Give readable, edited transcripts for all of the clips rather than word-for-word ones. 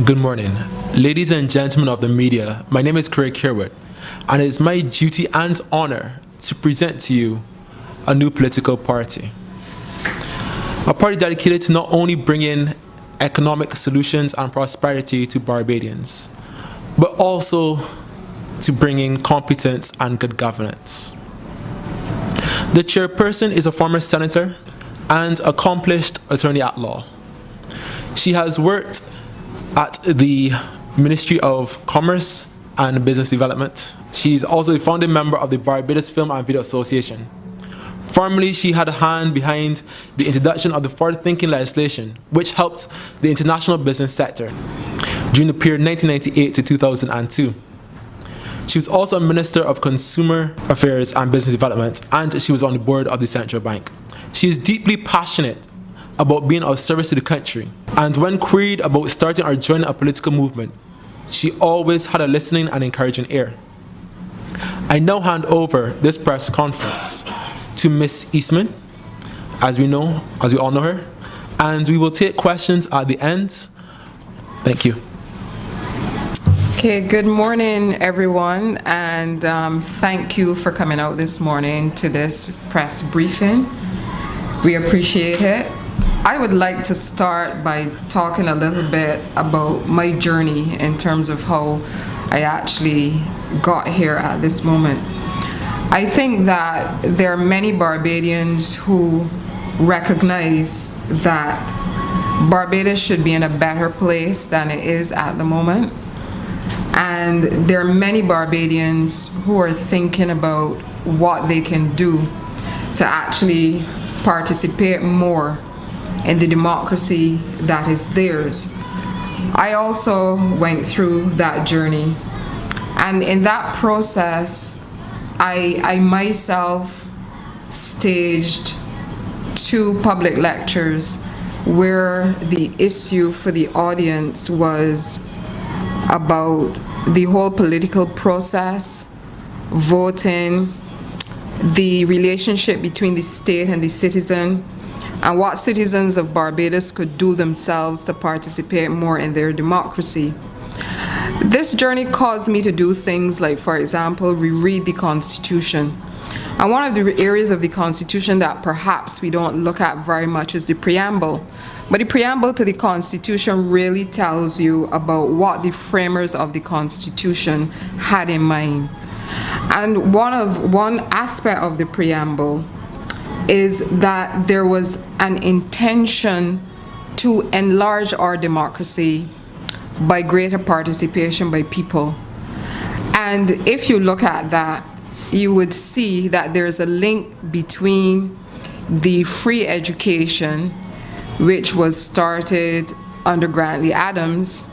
Good morning. Ladies and gentlemen of the media, my name is Craig Herwood, and it is my duty and honor to present to you a new political party. A party dedicated to not only bringing economic solutions and prosperity to Barbadians, but also to bringing competence and good governance. The chairperson is a former senator and accomplished attorney at law. She has worked at the Ministry of Commerce and Business Development. She's also a founding member of the Barbados Film and Video Association. Formerly, she had a hand behind the introduction of the forward-thinking legislation, which helped the international business sector during the period 1998 to 2002. She was also a Minister of Consumer Affairs and Business Development, and she was on the board of the Central Bank. She is deeply passionate about being of service to the country, and when queried about starting or joining a political movement, she always had a listening and encouraging ear. I now hand over this press conference to Miss Eastman, as we all know her, and we will take questions at the end. Thank you. Okay, good morning, everyone, and thank you for coming out this morning to this press briefing. We appreciate it. I would like to start by talking a little bit about my journey in terms of how I actually got here at this moment. I think that there are many Barbadians who recognize that Barbados should be in a better place than it is at the moment. And there are many Barbadians who are thinking about what they can do to actually participate more in the democracy that is theirs. I also went through that journey, and in that process I myself staged 2 public lectures where the issue for the audience was about the whole political process, voting, the relationship between the state and the citizen, and what citizens of Barbados could do themselves to participate more in their democracy. This journey caused me to do things like, for example, reread the Constitution. And one of the areas of the Constitution that perhaps we don't look at very much is the preamble. But the preamble to the Constitution really tells you about what the framers of the Constitution had in mind. And one aspect of the preamble is that there was an intention to enlarge our democracy by greater participation by people. And if you look at that, you would see that there's a link between the free education, which was started under Grantley Adams,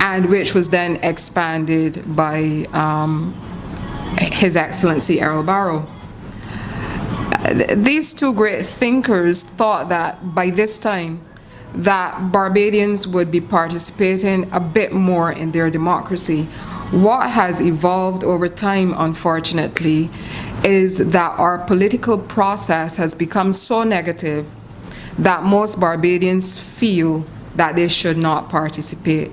and which was then expanded by His Excellency Errol Barrow. These 2 great thinkers thought that by this time that Barbadians would be participating a bit more in their democracy. What has evolved over time, unfortunately, is that our political process has become so negative that most Barbadians feel that they should not participate.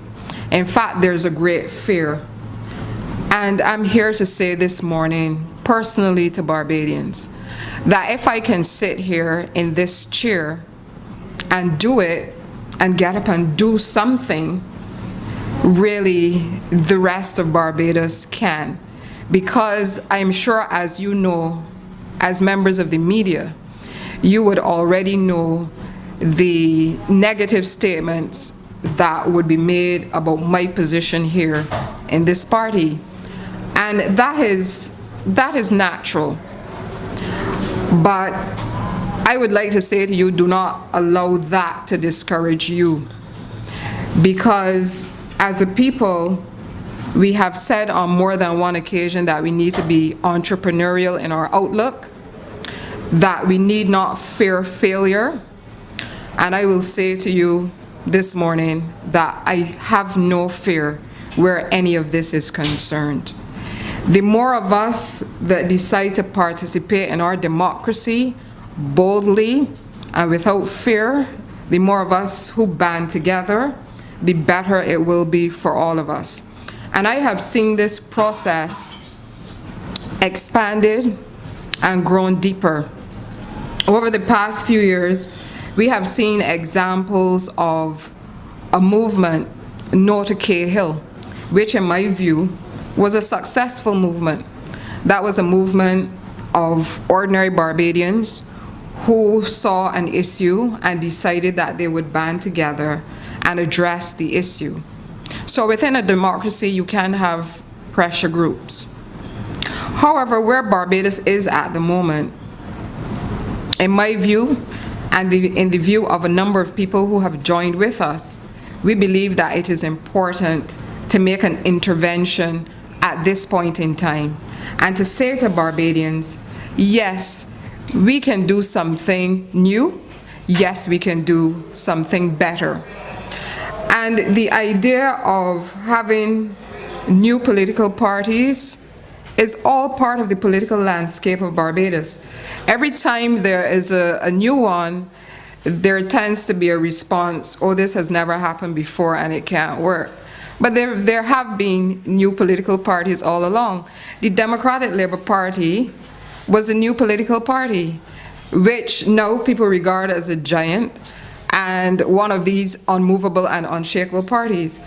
In fact, there's a great fear. And I'm here to say this morning, personally to Barbadians, that if I can sit here in this chair and do it and get up and do something, really the rest of Barbados can. Because I'm sure, as you know, as members of the media, you would already know the negative statements that would be made about my position here in this party. And that is natural. But I would like to say to you, do not allow that to discourage you. Because as a people, we have said on more than one occasion that we need to be entrepreneurial in our outlook, that we need not fear failure. And I will say to you this morning that I have no fear where any of this is concerned. The more of us that decide to participate in our democracy boldly and without fear, the more of us who band together, the better it will be for all of us. And I have seen this process expanded and grown deeper. Over the past few years, we have seen examples of a movement, No to Cahill, which in my view was a successful movement. That was a movement of ordinary Barbadians who saw an issue and decided that they would band together and address the issue. So within a democracy, you can have pressure groups. However, where Barbados is at the moment, in my view, and in the view of a number of people who have joined with us, we believe that it is important to make an intervention at this point in time and to say to Barbadians, yes, we can do something new. Yes, we can do something better. And the idea of having new political parties is all part of the political landscape of Barbados. Every time there is a new one, there tends to be a response, oh, this has never happened before and it can't work. But there have been new political parties all along. The Democratic Labour Party was a new political party, which now people regard as a giant and one of these unmovable and unshakable parties.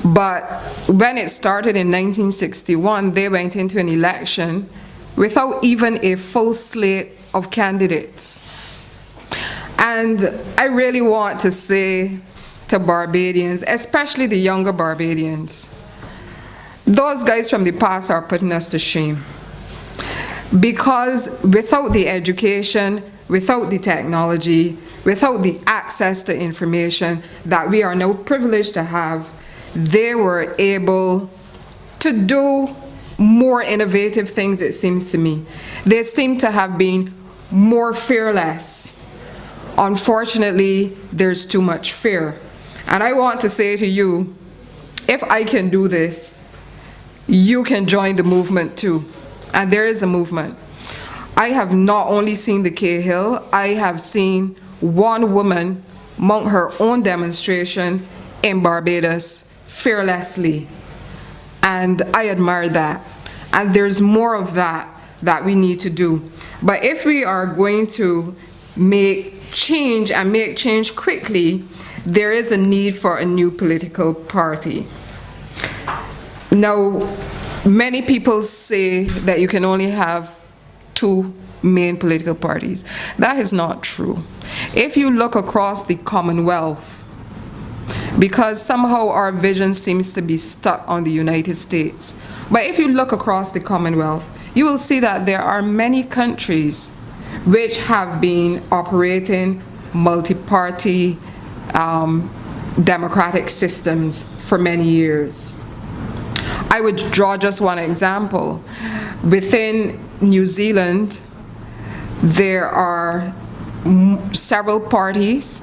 But when it started in 1961, they went into an election without even a full slate of candidates. And I really want to say to Barbadians, especially the younger Barbadians, those guys from the past are putting us to shame. Because without the education, without the technology, without the access to information that we are now privileged to have, they were able to do more innovative things, it seems to me. They seem to have been more fearless. Unfortunately, there's too much fear. And I want to say to you, if I can do this, you can join the movement too. And there is a movement. I have not only seen the Cahill, I have seen one woman mount her own demonstration in Barbados fearlessly. And I admire that. And there's more of that that we need to do. But if we are going to make change and make change quickly, there is a need for a new political party. Now, many people say that you can only have two main political parties. That is not true. If you look across the Commonwealth, because somehow our vision seems to be stuck on the United States, but if you look across the Commonwealth, you will see that there are many countries which have been operating multi-party democratic systems for many years. I would draw just one example. Within New Zealand, there are several parties,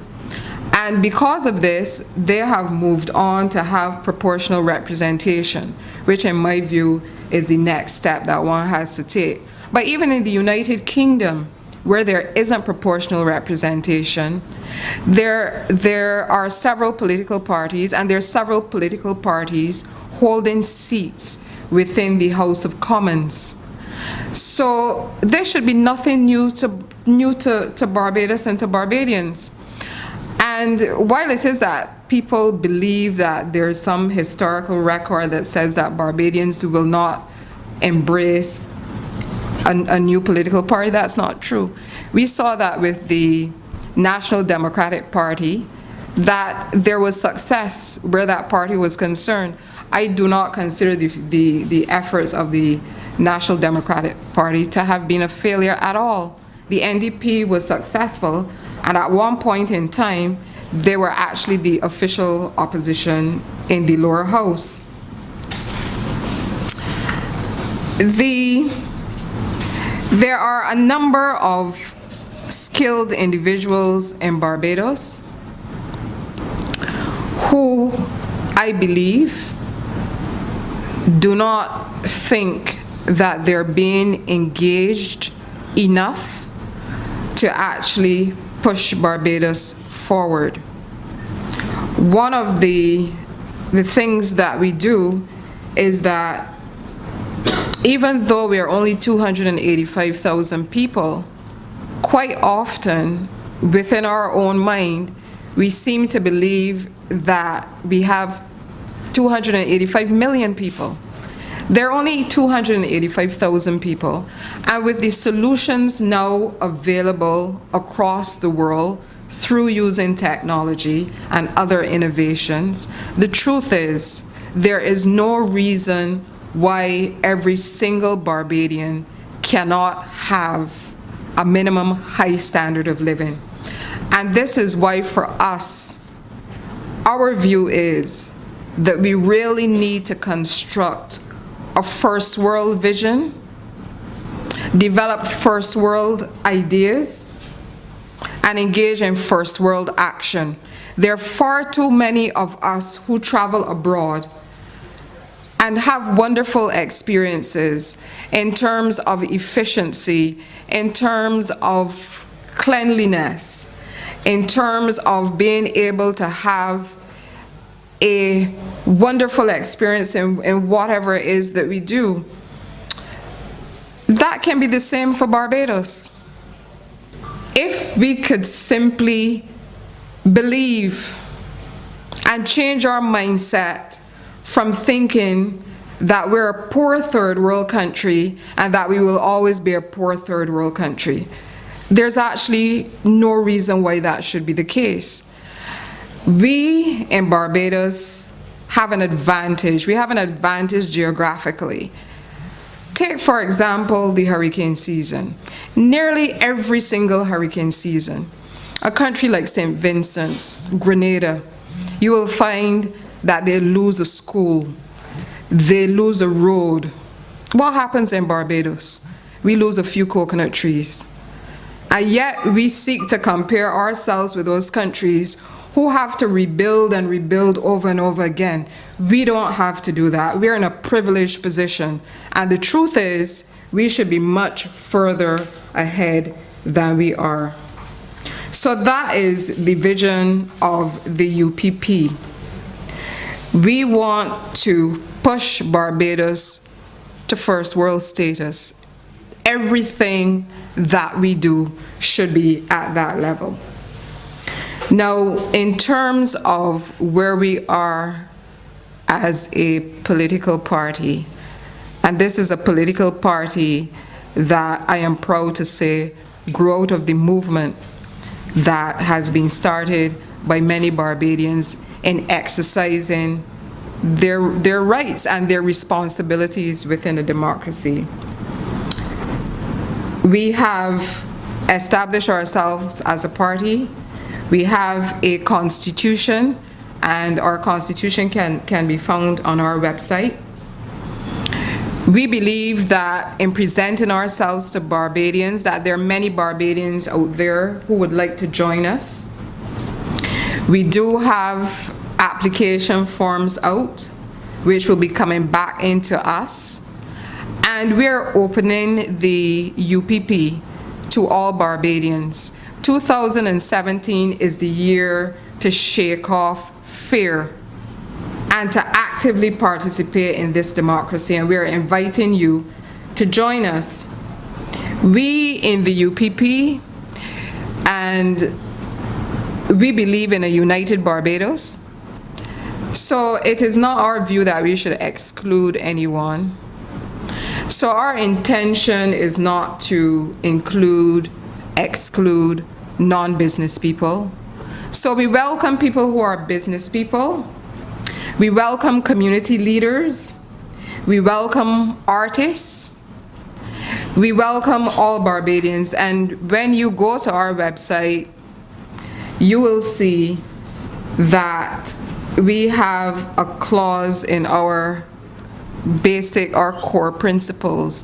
and because of this, they have moved on to have proportional representation, which in my view is the next step that one has to take. But even in the United Kingdom, where there isn't proportional representation, there are several political parties, and there are several political parties holding seats within the House of Commons. So there should be nothing new to Barbados and to Barbadians. And while it is that people believe that there's some historical record that says that Barbadians will not embrace a new political party, that's not true. We saw that with the National Democratic Party, that there was success where that party was concerned. I do not consider the efforts of the National Democratic Party to have been a failure at all. The NDP was successful, and at one point in time, they were actually the official opposition in the lower house. There are a number of skilled individuals in Barbados who, I believe, do not think that they're being engaged enough to actually push Barbados forward. one of the things that we do is that even though we are only 285,000 people, quite often within our own mind, we seem to believe that we have 285 million people. There are only 285,000 people, and with the solutions now available across the world through using technology and other innovations, the truth is there is no reason why every single Barbadian cannot have a minimum high standard of living. And this is why for us, our view is that we really need to construct a first world vision, develop first world ideas, and engage in first world action. There are far too many of us who travel abroad and have wonderful experiences in terms of efficiency, in terms of cleanliness, in terms of being able to have a wonderful experience in whatever it is that we do. That can be the same for Barbados. If we could simply believe and change our mindset from thinking that we're a poor third world country and that we will always be a poor third world country, there's actually no reason why that should be the case. We in Barbados have an advantage. We have an advantage geographically. Take, for example, the hurricane season. Nearly every single hurricane season, a country like St. Vincent, Grenada, you will find that they lose a school, they lose a road. What happens in Barbados? We lose a few coconut trees. And yet we seek to compare ourselves with those countries who have to rebuild and rebuild over and over again. We don't have to do that. We're in a privileged position. And the truth is, we should be much further ahead than we are. So that is the vision of the UPP. We want to push Barbados to first world status. Everything that we do should be at that level. Now, in terms of where we are as a political party, and this is a political party that I am proud to say grew out of the movement that has been started by many Barbadians in exercising their rights and their responsibilities within a democracy. We have established ourselves as a party. We have a constitution, and our constitution can be found on our website. We believe that in presenting ourselves to Barbadians, that there are many Barbadians out there who would like to join us. We do have application forms out, which will be coming back into us. And we're opening the UPP to all Barbadians. 2017 is the year to shake off fear and to actively participate in this democracy, and we're inviting you to join us. We in the UPP, and we believe in a united Barbados, so it is not our view that we should exclude anyone. So our intention is not to exclude non-business people. So we welcome people who are business people. We welcome community leaders. We welcome artists. We welcome all Barbadians. And when you go to our website, you will see that we have a clause in our core principles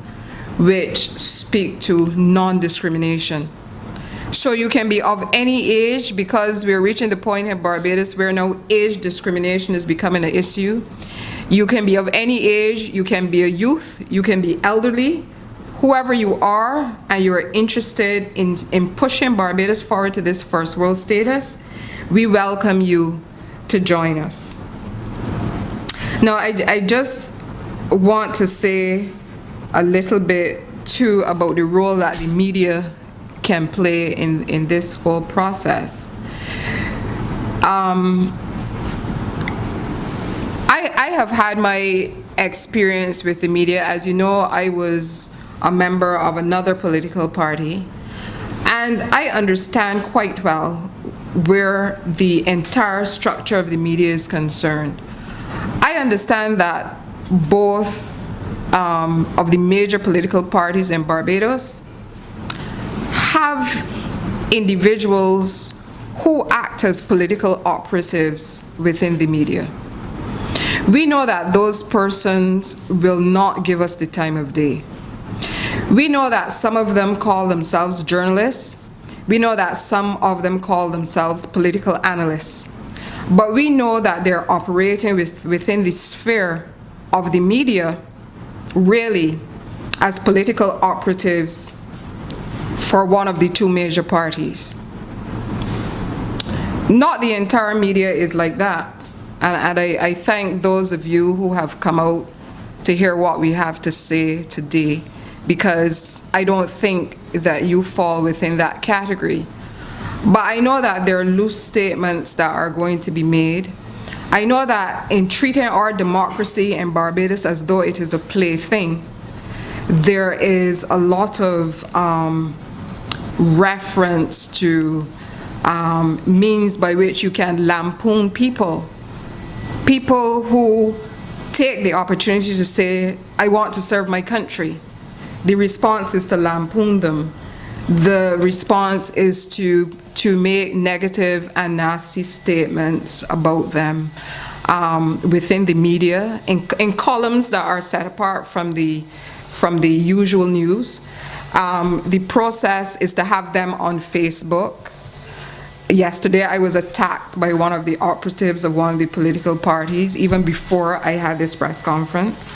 which speak to non-discrimination. So you can be of any age, because we're reaching the point in Barbados where now age discrimination is becoming an issue. You can be of any age, you can be a youth, you can be elderly, whoever you are, and you're interested in pushing Barbados forward to this first world status, we welcome you to to join us. Now, I just want to say a little bit too about the role that the media can play in this whole process. I have had my experience with the media. As you know, I was a member of another political party, and I understand quite well where the entire structure of the media is concerned. I understand that both of the major political parties in Barbados have individuals who act as political operatives within the media. We know that those persons will not give us the time of day. We know that some of them call themselves journalists. We know that some of them call themselves political analysts. But we know that they're operating within the sphere of the media, really, as political operatives for one of the two major parties. Not the entire media is like that. And I thank those of you who have come out to hear what we have to say today, because I don't think that you fall within that category. But I know that there are loose statements that are going to be made. I know that in treating our democracy in Barbados as though it is a plaything, there is a lot of reference to means by which you can lampoon people. People who take the opportunity to say, I want to serve my country. The response is to lampoon them. The response is to make negative and nasty statements about them within the media, in columns that are set apart from the usual news. The process is to have them on Facebook. Yesterday, I was attacked by one of the operatives of one of the political parties, even before I had this press conference.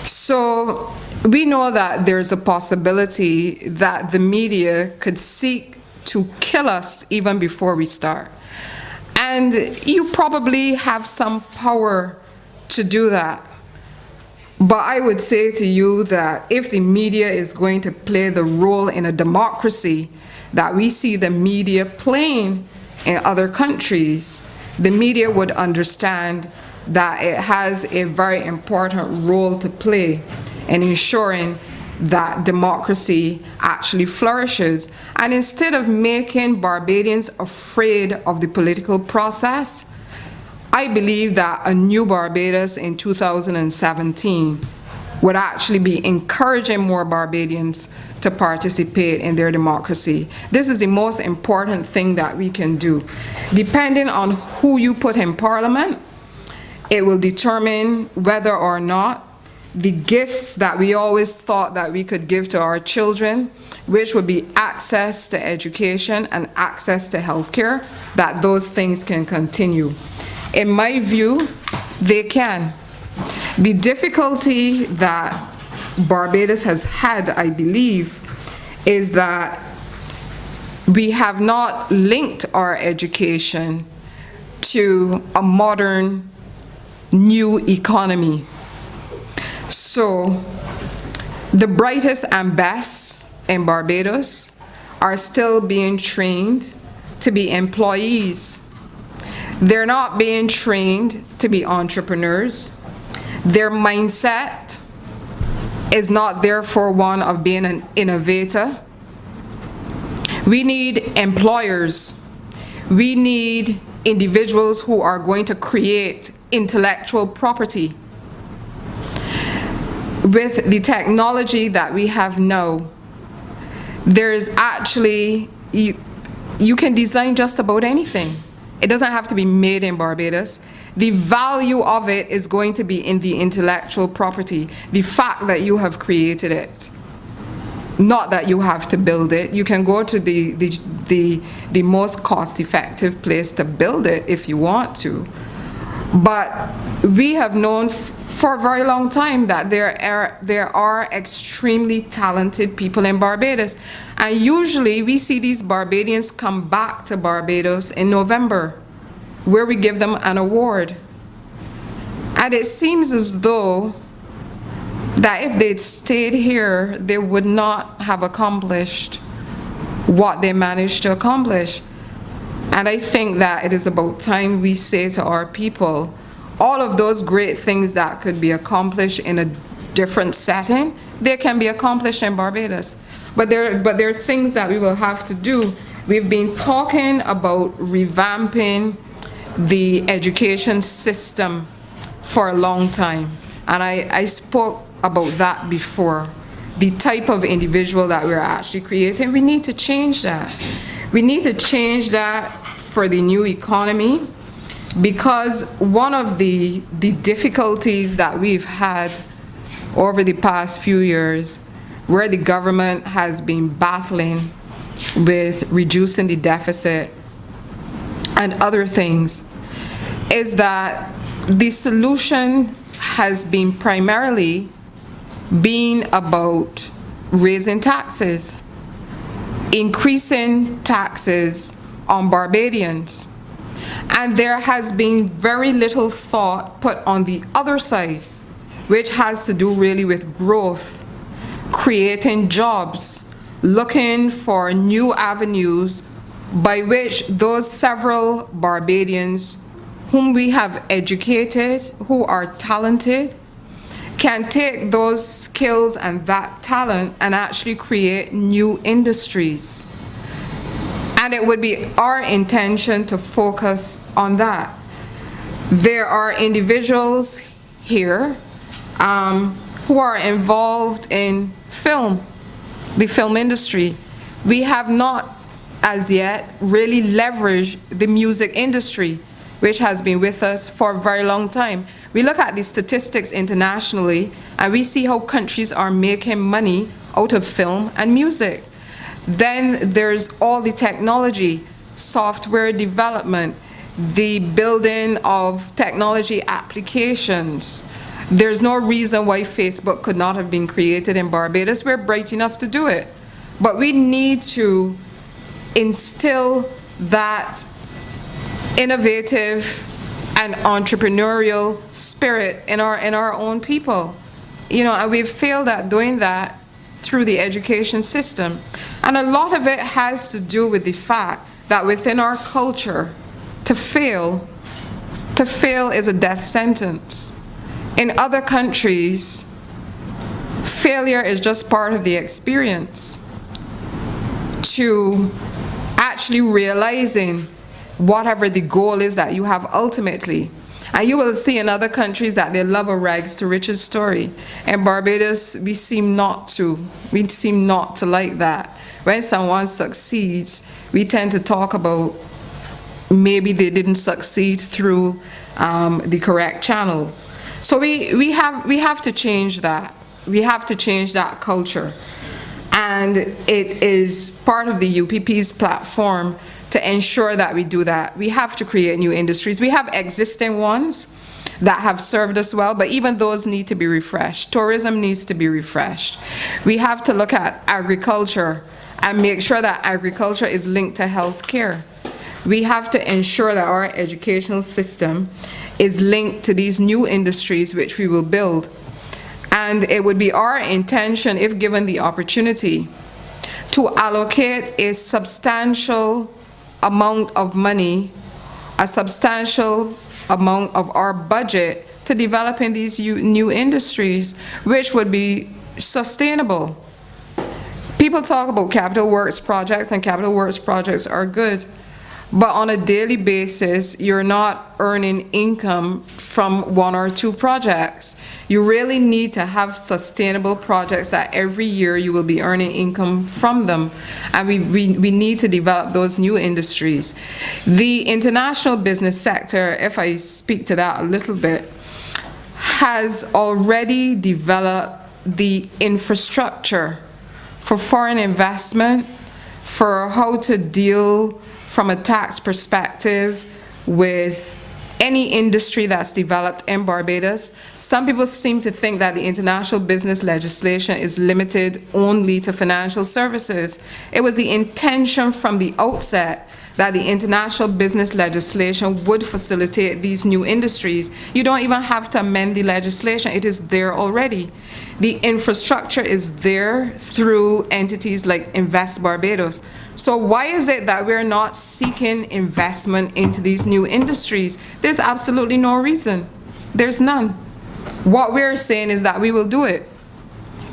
So we know that there's a possibility that the media could seek to kill us even before we start. And you probably have some power to do that. But I would say to you that if the media is going to play the role in a democracy that we see the media playing in other countries, the media would understand that it has a very important role to play in ensuring that democracy actually flourishes. And instead of making Barbadians afraid of the political process, I believe that a new Barbados in 2017 would actually be encouraging more Barbadians to participate in their democracy. This is the most important thing that we can do. Depending on who you put in Parliament, it will determine whether or not the gifts that we always thought that we could give to our children, which would be access to education and access to healthcare, that those things can continue. In my view, they can. The difficulty that Barbados has had, I believe, is that we have not linked our education to a modern new economy. So the brightest and best in Barbados are still being trained to be employees. They're not being trained to be entrepreneurs. Their mindset is not therefore one of being an innovator. We need employers. We need individuals who are going to create intellectual property. With the technology that we have now, there is actually, you can design just about anything. It doesn't have to be made in Barbados. The value of it is going to be in the intellectual property, the fact that you have created it, not that you have to build it. You can go to the most cost-effective place to build it if you want to. But we have known for a very long time that there are extremely talented people in Barbados. And usually we see these Barbadians come back to Barbados in November. where we give them an award. And it seems as though that if they'd stayed here, they would not have accomplished what they managed to accomplish. And I think that it is about time we say to our people, all of those great things that could be accomplished in a different setting, they can be accomplished in Barbados. But there are things that we will have to do. We've been talking about revamping the education system for a long time. And I spoke about that before. The type of individual that we're actually creating, we need to change that. We need to change that for the new economy, because one of the difficulties that we've had over the past few years, where the government has been battling with reducing the deficit and other things, is that the solution has been primarily being about raising taxes, increasing taxes on Barbadians. And there has been very little thought put on the other side, which has to do really with growth, creating jobs, looking for new avenues by which those several Barbadians whom we have educated, who are talented, can take those skills and that talent and actually create new industries. And it would be our intention to focus on that. There are individuals here who are involved in film, the film industry. We have not, as yet, really leveraged the music industry, which has been with us for a very long time. We look at the statistics internationally, and we see how countries are making money out of film and music. Then there's all the technology, software development, the building of technology applications. There's no reason why Facebook could not have been created in Barbados. We're bright enough to do it. But we need to instill that innovative and entrepreneurial spirit in our own people. And we've failed at doing that through the education system. And a lot of it has to do with the fact that within our culture, to fail is a death sentence. In other countries, failure is just part of the experience to actually realizing whatever the goal is that you have ultimately. And you will see in other countries that they love a rags to riches story. In Barbados, we seem not to like that. When someone succeeds, we tend to talk about maybe they didn't succeed through the correct channels. So we have to change that. We have to change that culture. And it is part of the UPP's platform to ensure that we do that. We have to create new industries. We have existing ones that have served us well, but even those need to be refreshed. Tourism needs to be refreshed. We have to look at agriculture and make sure that agriculture is linked to healthcare. We have to ensure that our educational system is linked to these new industries which we will build. And it would be our intention, if given the opportunity, to allocate a substantial amount of money, a substantial amount of our budget to developing these new industries, which would be sustainable. People talk about capital works projects, and capital works projects are good. But on a daily basis, you're not earning income from one or two projects. You really need to have sustainable projects that every year you will be earning income from them. And we need to develop those new industries. The international business sector, if I speak to that a little bit, has already developed the infrastructure for foreign investment, for how to deal from a tax perspective with any industry that's developed in Barbados. Some people seem to think that the international business legislation is limited only to financial services. It was the intention from the outset that the international business legislation would facilitate these new industries. You don't even have to amend the legislation. It is there already. The infrastructure is there through entities like Invest Barbados. So why is it that we're not seeking investment into these new industries? There's absolutely no reason. There's none. What we're saying is that we will do it.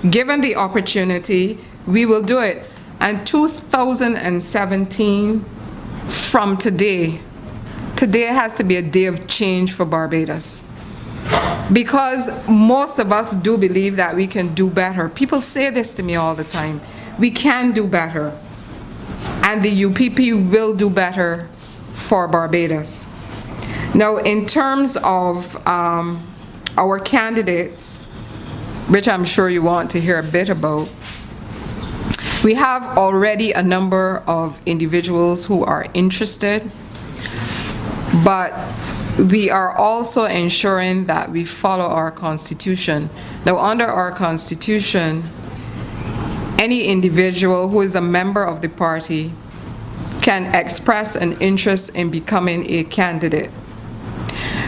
Given the opportunity, we will do it. And 2017, from today has to be a day of change for Barbados. Because most of us do believe that we can do better. People say this to me all the time. We can do better. And the UPP will do better for Barbados. Now, in terms of our candidates, which I'm sure you want to hear a bit about, we have already a number of individuals who are interested, but we are also ensuring that we follow our Constitution. Now, under our Constitution, any individual who is a member of the party can express an interest in becoming a candidate.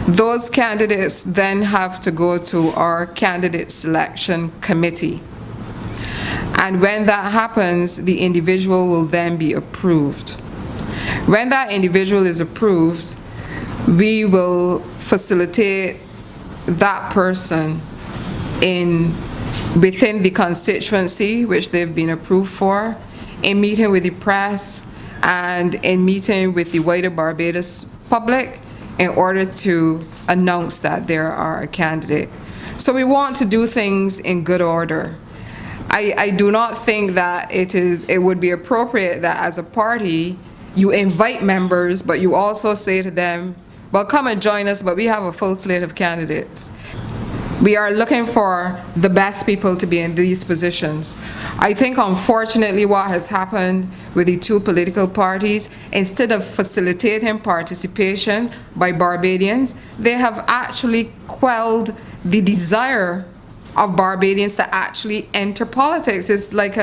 Those candidates then have to go to our candidate selection committee. And when that happens, the individual will then be approved. When that individual is approved, we will facilitate that person within the constituency which they've been approved for, in meeting with the press and in meeting with the wider Barbados public in order to announce that there are a candidate. So we want to do things in good order. I do not think that it would be appropriate that as a party you invite members, but you also say to them, well, come and join us, but we have a full slate of candidates. We are looking for the best people to be in these positions. I think, unfortunately, what has happened with the two political parties, instead of facilitating participation by Barbadians, they have actually quelled the desire of Barbadians to actually enter politics. It's like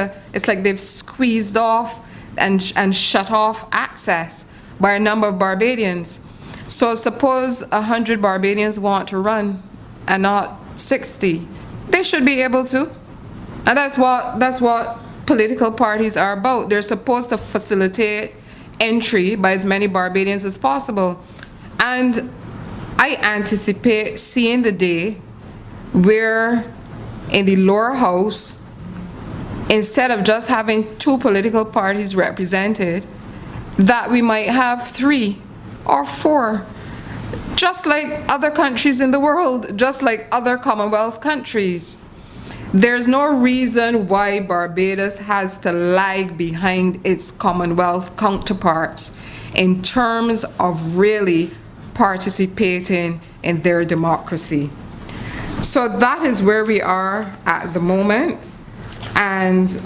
they've squeezed off and shut off access by a number of Barbadians. So suppose 100 Barbadians want to run and not 60. They should be able to. And that's what political parties are about. They're supposed to facilitate entry by as many Barbadians as possible. And I anticipate seeing the day where in the lower house, instead of just having two political parties represented, that we might have 3 or 4, just like other countries in the world, just like other Commonwealth countries. There's no reason why Barbados has to lag behind its Commonwealth counterparts in terms of really participating in their democracy. So that is where we are at the moment. And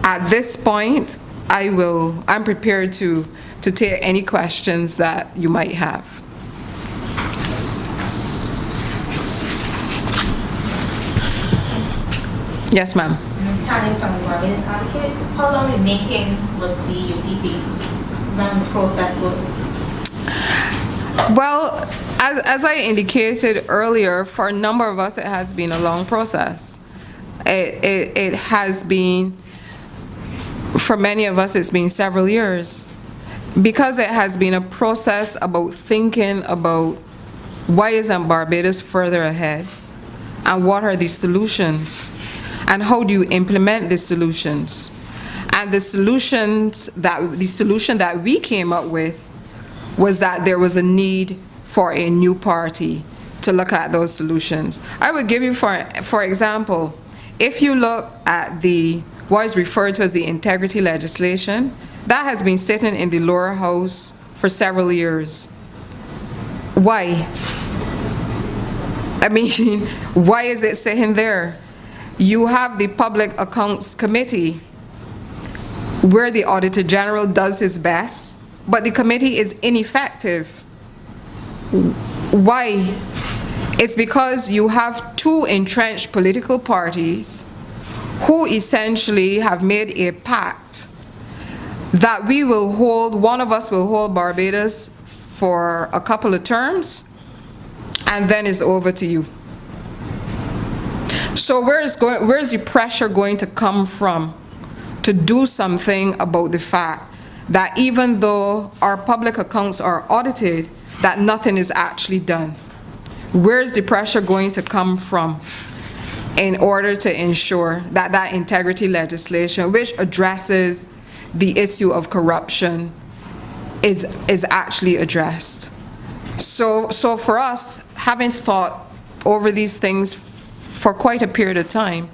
at this point, I'm prepared to take any questions that you might have. Yes, ma'am. Tanya from Barbados Advocate. How long in making was the UPP? How long the process was? Well, as I indicated earlier, for a number of us, it has been a long process. It has been, for many of us, it's been several years. Because it has been a process about thinking about why isn't Barbados further ahead, and what are the solutions, and how do you implement the solutions. And the solution that we came up with was that there was a need for a new party to look at those solutions. I would give you, for example, if you look at what is referred to as the integrity legislation, that has been sitting in the lower house for several years. Why? I mean, why is it sitting there? You have the Public Accounts Committee, where the Auditor General does his best, but the committee is ineffective. Why? It's because you have 2 entrenched political parties who essentially have made a pact that we will hold, one of us will hold Barbados for a couple of terms, and then it's over to you. So where is the pressure going to come from to do something about the fact that even though our public accounts are audited, that nothing is actually done? Where is the pressure going to come from in order to ensure that that integrity legislation, which addresses the issue of corruption, is actually addressed? So for us, having thought over these things for quite a period of time,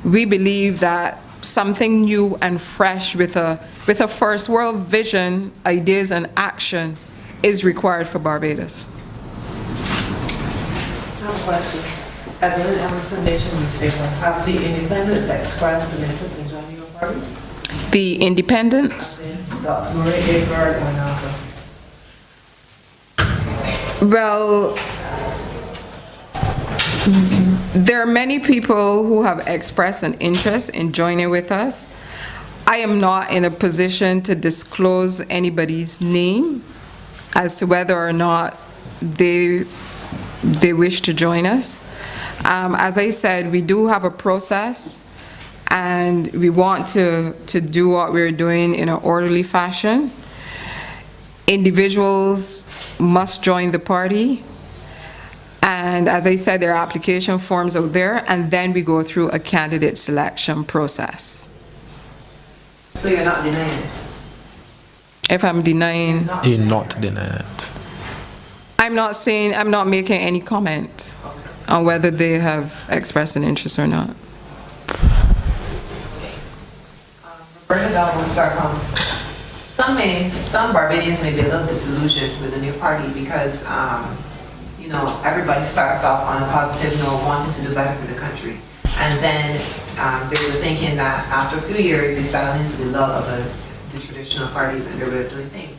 we believe that something new and fresh with a first world vision, ideas, and action is required for Barbados. I have a question. At the Emerson Nation newspaper, have the independents expressed an interest in joining your party? The independents? Dr. Marie Aberg and Arthur. Well, there are many people who have expressed an interest in joining with us. I am not in a position to disclose anybody's name as to whether or not they wish to join us. As I said, we do have a process, and we want to do what we're doing in an orderly fashion. Individuals must join the party, and as I said, there are application forms out there, and then we go through a candidate selection process. So you're not denying it? If I'm denying, You're not denying it. I'm not making any comment on whether they have expressed an interest or not. Bernadette will start from. Some Barbadians may be a little disillusioned with the new party because, you know, everybody starts off on a positive note, wanting to do better for the country. And then there's a thinking that after a few years, you settle into the lull of the traditional parties and their way of doing things.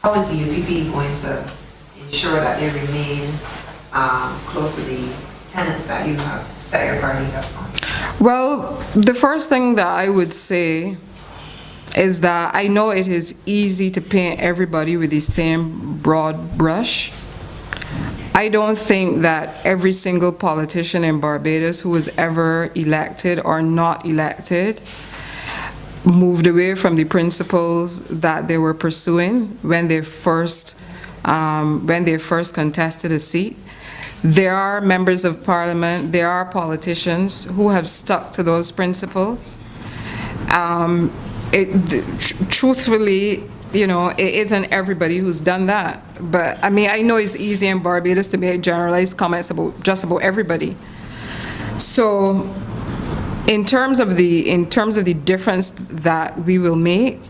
How is the UPP going to ensure that they remain close to the tenets that you have set your party up on? Well, the first thing that I would say is that I know it is easy to paint everybody with the same broad brush. I don't think that every single politician in Barbados who was ever elected or not elected moved away from the principles that they were pursuing when they first contested a seat. There are members of parliament, there are politicians who have stuck to those principles. Truthfully, you know, it isn't everybody who's done that. But I mean, I know it's easy in Barbados to make generalized comments about just about everybody. So in terms of the difference that we will make,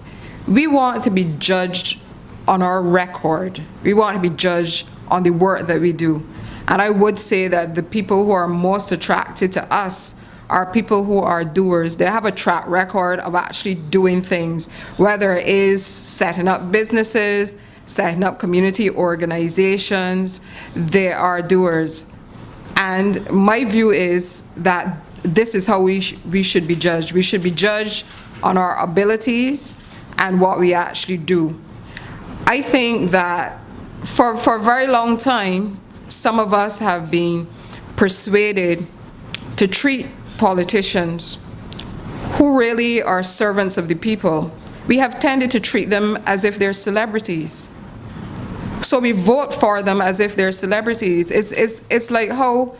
we want to be judged on our record. We want to be judged on the work that we do. And I would say that the people who are most attracted to us are people who are doers. They have a track record of actually doing things, whether it is setting up businesses, setting up community organizations. They are doers. And my view is that this is how we should be judged. We should be judged on our abilities and what we actually do. I think that for a very long time, some of us have been persuaded to treat politicians who really are servants of the people. We have tended to treat them as if they're celebrities. So we vote for them as if they're celebrities. It's like how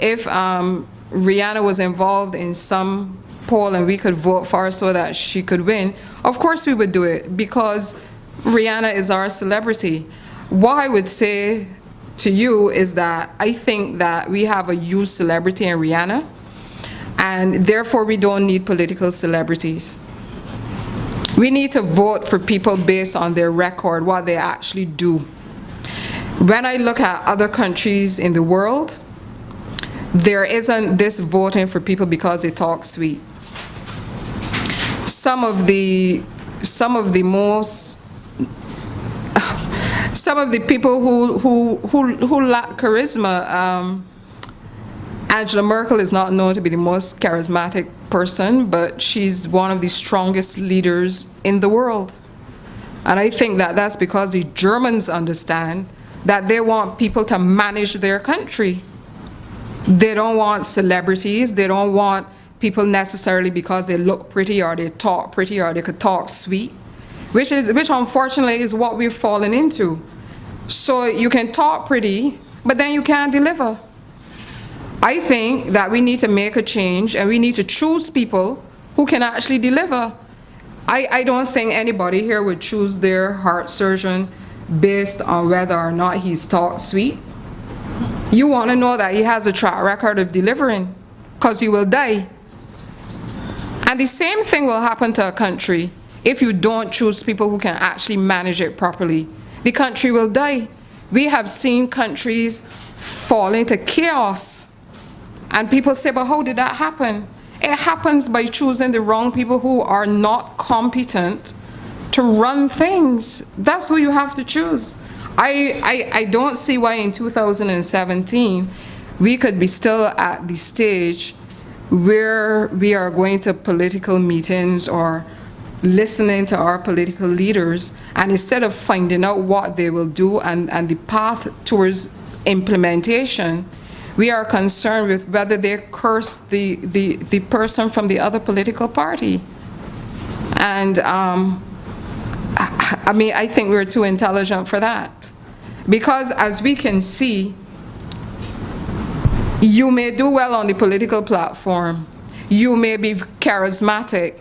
if Rihanna was involved in some poll and we could vote for her so that she could win, of course we would do it because Rihanna is our celebrity. What I would say to you is that I think that we have a huge celebrity in Rihanna, and therefore we don't need political celebrities. We need to vote for people based on their record, what they actually do. When I look at other countries in the world, there isn't this voting for people because they talk sweet. Some of the people who lack charisma, Angela Merkel is not known to be the most charismatic person, but she's one of the strongest leaders in the world. And I think that that's because the Germans understand that they want people to manage their country. They don't want celebrities. They don't want people necessarily because they look pretty or they talk pretty or they could talk sweet, which unfortunately is what we've fallen into. So you can talk pretty, but then you can't deliver. I think that we need to make a change and we need to choose people who can actually deliver. I don't think anybody here would choose their heart surgeon based on whether or not he's talk sweet. You want to know that he has a track record of delivering, because you will die. And the same thing will happen to a country if you don't choose people who can actually manage it properly. The country will die. We have seen countries fall into chaos. And people say, but how did that happen? It happens by choosing the wrong people who are not competent to run things. That's who you have to choose. I don't see why in 2017 we could be still at the stage where we are going to political meetings or listening to our political leaders, and instead of finding out what they will do and the path towards implementation, we are concerned with whether they curse the person from the other political party. And I mean, I think we're too intelligent for that. Because as we can see, you may do well on the political platform, you may be charismatic,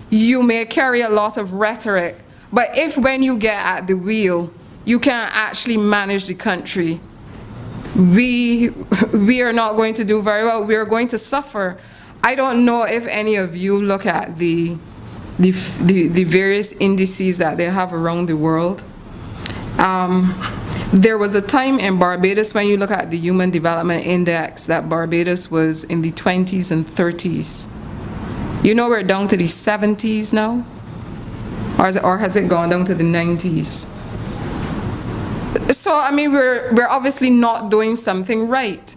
you may carry a lot of rhetoric, but if when you get at the wheel, you can't actually manage the country, we are not going to do very well. We are going to suffer. I don't know if any of you look at the various indices that they have around the world. There was a time in Barbados when you look at the Human Development Index that Barbados was in the 20s and 30s. You know we're down to the 70s now? Or has it gone down to the 90s? So, I mean, we're obviously not doing something right.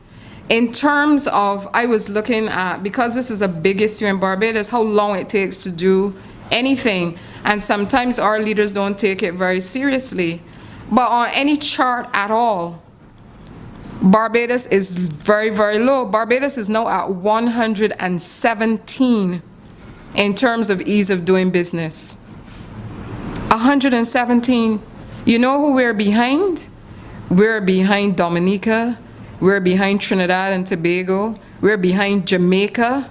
In terms of, I was looking at, because this is a big issue in Barbados, how long it takes to do anything. And sometimes our leaders don't take it very seriously. But on any chart at all, Barbados is very, very low. Barbados is now at 117 in terms of ease of doing business. 117. You know who we're behind? We're behind Dominica, we're behind Trinidad and Tobago, we're behind Jamaica.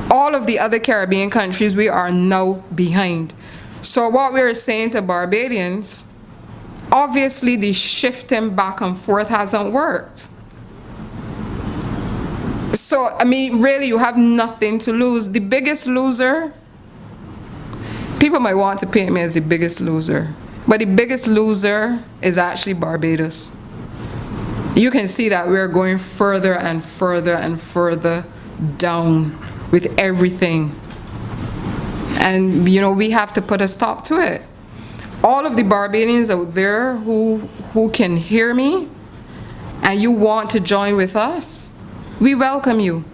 All of the other Caribbean countries, we are now behind. So what we're saying to Barbadians, obviously the shifting back and forth hasn't worked. So, I mean, really you have nothing to lose. The biggest loser, people might want to paint me as the biggest loser, but the biggest loser is actually Barbados. You can see that we're going further and further and further down with everything. And, you know, we have to put a stop to it. All of the Barbadians out there who can hear me and you want to join with us, we welcome you.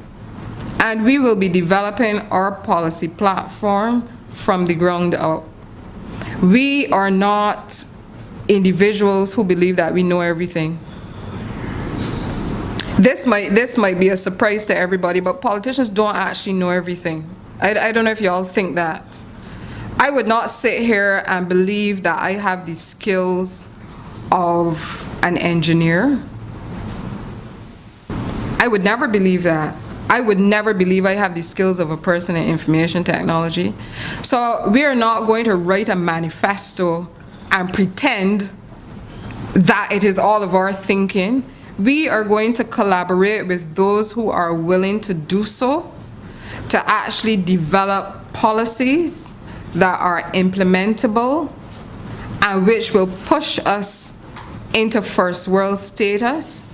And we will be developing our policy platform from the ground up. We are not individuals who believe that we know everything. This might be a surprise to everybody, but politicians don't actually know everything. I don't know if y'all think that. I would not sit here and believe that I have the skills of an engineer. I would never believe that. I would never believe I have the skills of a person in information technology. So we are not going to write a manifesto and pretend that it is all of our thinking. We are going to collaborate with those who are willing to do so, to actually develop policies that are implementable and which will push us into first world status,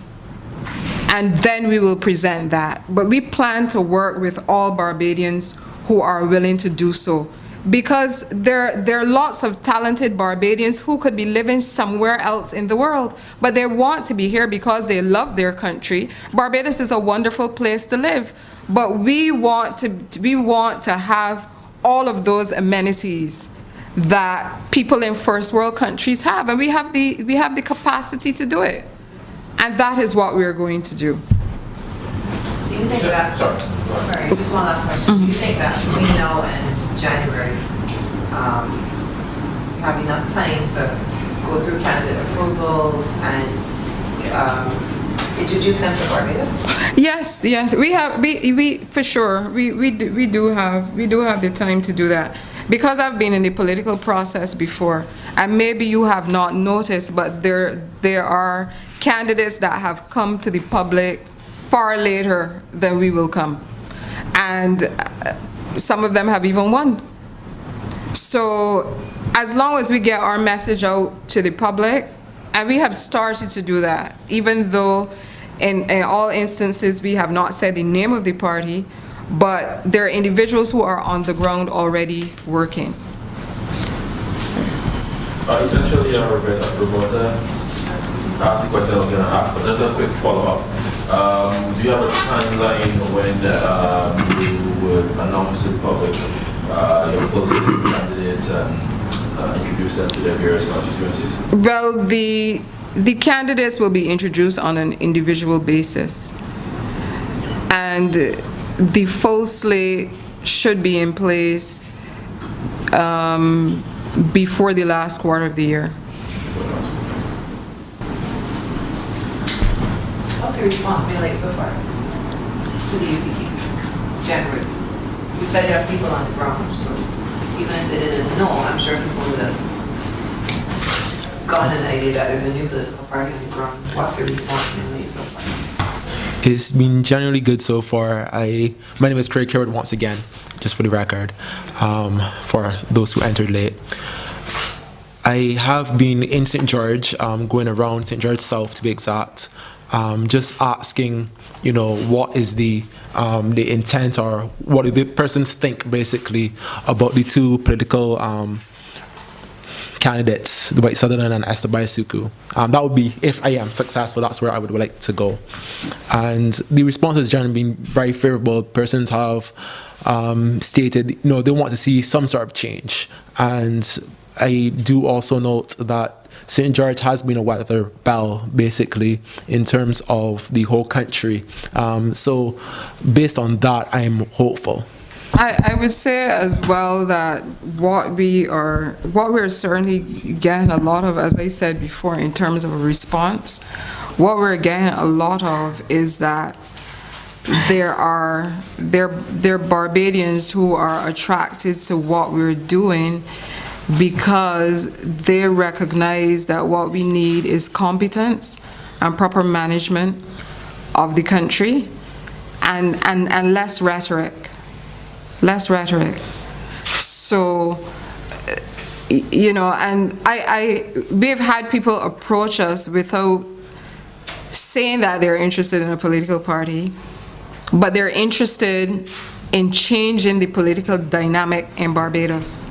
and then we will present that. But we plan to work with all Barbadians who are willing to do so, because there are lots of talented Barbadians who could be living somewhere else in the world, but they want to be here because they love their country. Barbados is a wonderful place to live, but we want to have all of those amenities that people in first world countries have, and we have the capacity to do it. And that is what we're going to do. Do you think that, sorry, just one last question. Do you think that between now and January, you have enough time to go through candidate approvals and introduce them to Barbados? Yes, we have, we for sure, we do have the time to do that. Because I've been in the political process before, and maybe you have not noticed, but there are candidates that have come to the public far later than we will come. And some of them have even won. So as long as we get our message out to the public, and we have started to do that, even though in all instances we have not said the name of the party, but there are individuals who are on the ground already working. Essentially, Roberta asked the question I was going to ask, but just a quick follow-up. Do you have a timeline when you would announce to the public your full slate of candidates and introduce them to their various constituencies? Well, the candidates will be introduced on an individual basis, and the full slate should be in place before the last quarter of the year. What's your response been like so far to the UPT? January. You said you have people on the ground, so even if they didn't know, I'm sure people would have gotten an idea that there's a new political party on the ground. What's the response been like so far? It's been generally good so far. My name is Craig Herod once again, just for the record, for those who entered late. I have been in St. George, going around St. George South to be exact, just asking, what is the intent, or what do the persons think basically about the two political candidates, the White Sutherland and Esther Baisuku. That would be, if I am successful, that's where I would like to go. And the response has generally been very favorable. Persons have stated, they want to see some sort of change. And I do also note that St. George has been a weather bell, basically, in terms of the whole country. So based on that, I am hopeful. I would say as well that what we're certainly getting a lot of, as I said before, in terms of a response, what we're getting a lot of is that there are Barbadians who are attracted to what we're doing because they recognize that what we need is competence and proper management of the country and less rhetoric. Less rhetoric. So, and we've had people approach us without saying that they're interested in a political party, but they're interested in changing the political dynamic in Barbados.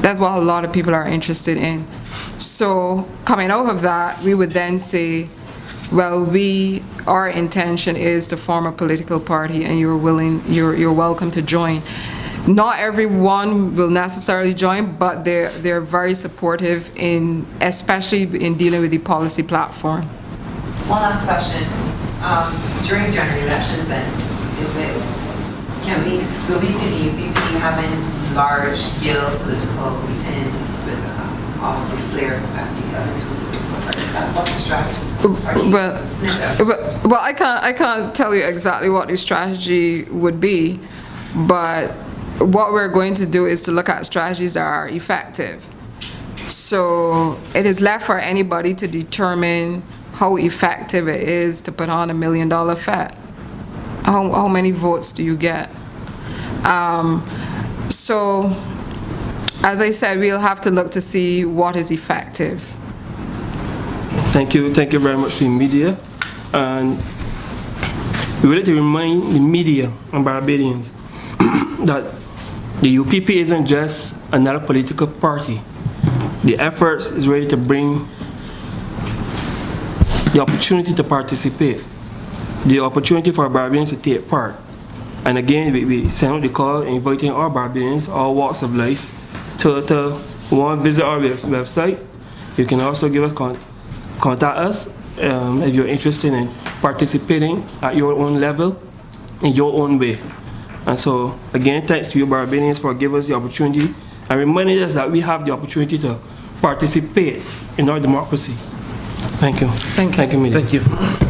That's what a lot of people are interested in. So, coming out of that, we would then say, well, our intention is to form a political party, and you're welcome to join. Not everyone will necessarily join, but they're very supportive especially in dealing with the policy platform. One last question. During general elections then, will we see the UPP having large-scale political meetings with all of the flair that the other two political parties have? What's the strategy? Well, I can't tell you exactly what the strategy would be, but what we're going to do is to look at strategies that are effective. So it is left for anybody to determine how effective it is to put on $1 million FET. How many votes do you get? So, as I said, we'll have to look to see what is effective. Thank you very much to the media, and we would like to remind the media and Barbadians that the UPP isn't just another political party. The efforts is ready to bring the opportunity to participate, the opportunity for Barbadians to take part. And again, we send out the call inviting all Barbadians, all walks of life, to want to visit our website, you can also give us contact us if you're interested in participating at your own level, in your own way. And so, again, thanks to you Barbadians for giving us the opportunity and reminding us that we have the opportunity to participate in our democracy. Thank you. Thank you. Thank you, media. Thank you.